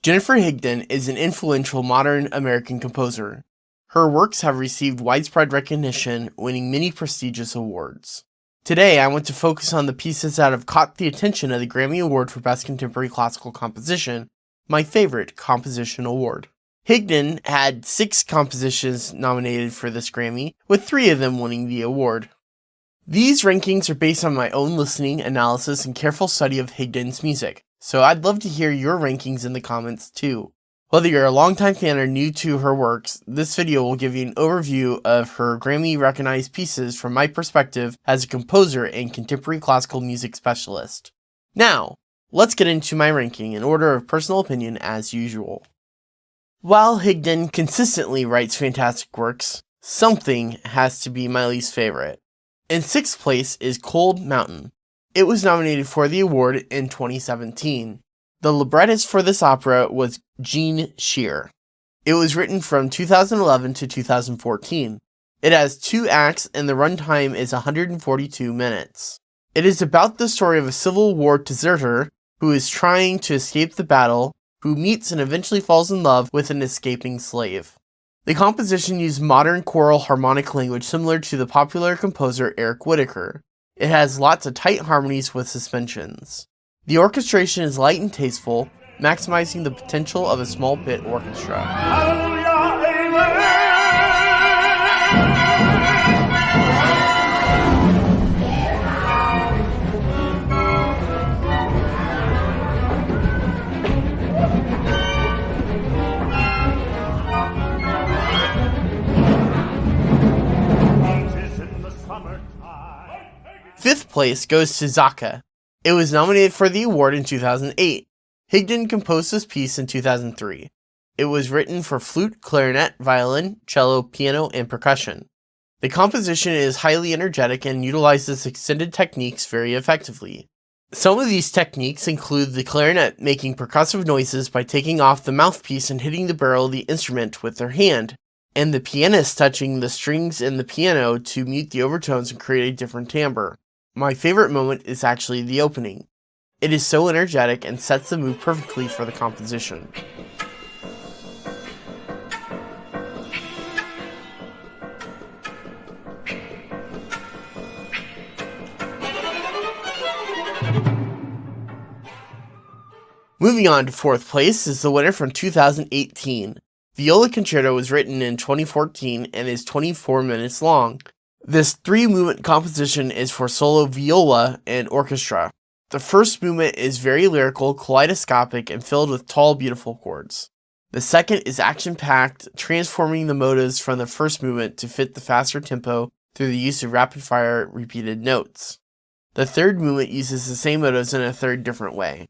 Jennifer Higdon is an influential modern American composer. Her works have received widespread recognition, winning many prestigious awards. Today, I want to focus on the pieces that have caught the attention of the Grammy Award for Best Contemporary Classical Composition, my favorite composition award. Higdon had 6 compositions nominated for this Grammy, with 3 of them winning the award. These rankings are based on my own listening, analysis, and careful study of Higdon's music, so I'd love to hear your rankings in the comments too. Whether you're a longtime fan or new to her works, this video will give you an overview of her Grammy-recognized pieces from my perspective as a composer and contemporary classical music specialist. Now, let's get into my ranking in order of personal opinion as usual. While Higdon consistently writes fantastic works, something has to be my least favorite. In 6th place is Cold Mountain. It was nominated for the award in 2017. The librettist for this opera was Gene Shear. It was written from 2011 to 2014. It has 2 acts and the runtime is 142 minutes. It is about the story of a Civil War deserter who is trying to escape the battle, who meets and eventually falls in love with an escaping slave. The composition used modern choral harmonic language similar to the popular composer Eric Whitacre. It has lots of tight harmonies with suspensions. The orchestration is light and tasteful, maximizing the potential of a small pit orchestra. Hallelujah, amen. 5th place goes to Zaka. It was nominated for the award in 2008. Higdon composed this piece in 2003. It was written for flute, clarinet, violin, cello, piano, and percussion. The composition is highly energetic and utilizes extended techniques very effectively. Some of these techniques include the clarinet making percussive noises by taking off the mouthpiece and hitting the barrel of the instrument with their hand, and the pianist touching the strings in the piano to mute the overtones and create a different timbre. My favorite moment is actually the opening. It is so energetic and sets the mood perfectly for the composition. Moving on to 4th place is the winner from 2018. Viola Concerto was written in 2014 and is 24 minutes long. This 3-movement composition is for solo viola and orchestra. The first movement is very lyrical, kaleidoscopic, and filled with tall, beautiful chords. The second is action-packed, transforming the motives from the first movement to fit the faster tempo through the use of rapid-fire, repeated notes. The third movement uses the same motives in a third different way.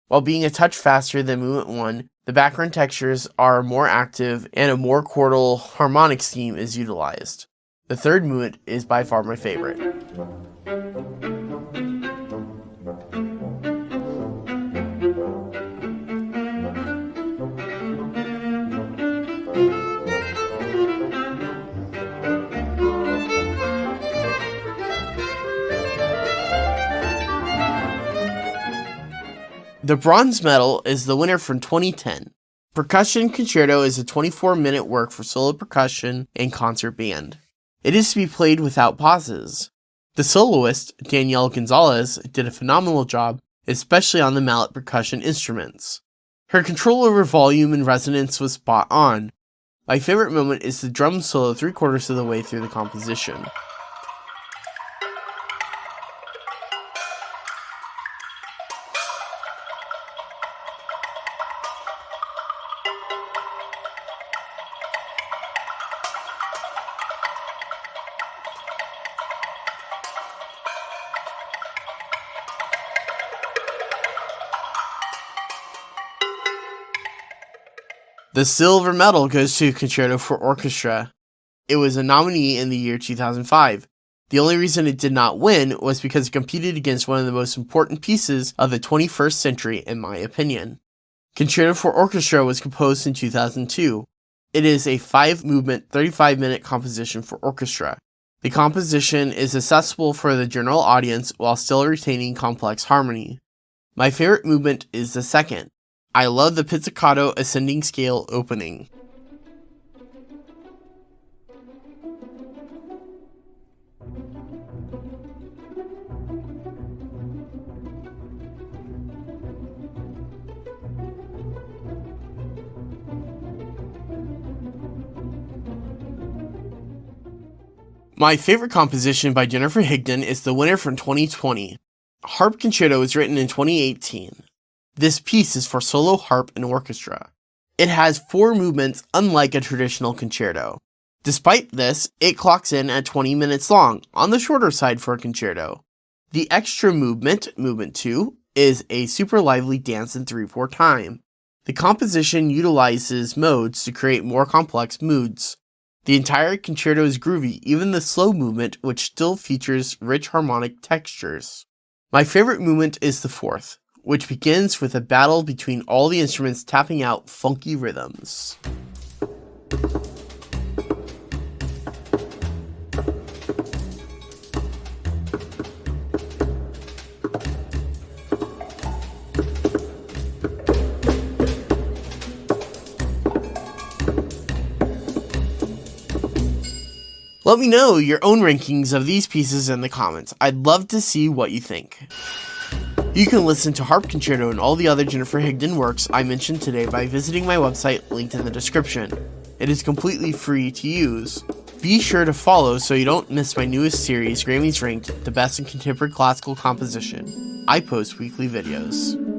While being a touch faster than movement 1, the background textures are more active and a more chordal harmonic scheme is utilized. The third movement is by far my favorite. The bronze medal is the winner from 2010. Percussion Concerto is a 24-minute work for solo percussion and concert band. It is to be played without pauses. The soloist, Danielle Gonzalez, did a phenomenal job, especially on the mallet percussion instruments. Her control over volume and resonance was spot on. My favorite moment is the drum solo 3/4 of the way through the composition. The silver medal goes to Concerto for Orchestra. It was a nominee in the year 2005. The only reason it did not win was because it competed against one of the most important pieces of the 21st century, in my opinion. Concerto for Orchestra was composed in 2002. It is a 5-movement, 35-minute composition for orchestra. The composition is accessible for the general audience while still retaining complex harmony. My favorite movement is the second. I love the pizzicato ascending scale opening. My favorite composition by Jennifer Higdon is the winner from 2020. Harp Concerto was written in 2018. This piece is for solo harp and orchestra. It has 4 movements unlike a traditional concerto. Despite this, it clocks in at 20 minutes long, on the shorter side for a concerto. The extra movement, movement 2, is a super lively dance in 3/4 time. The composition utilizes modes to create more complex moods. The entire concerto is groovy, even the slow movement, which still features rich harmonic textures. My favorite movement is the 4th, which begins with a battle between all the instruments tapping out funky rhythms. Let me know your own rankings of these pieces in the comments. I'd love to see what you think. You can listen to Harp Concerto and all the other Jennifer Higdon works I mentioned today by visiting my website linked in the description. It is completely free to use. Be sure to follow so you don't miss my newest series, Grammys Ranked, the best in contemporary classical composition. I post weekly videos.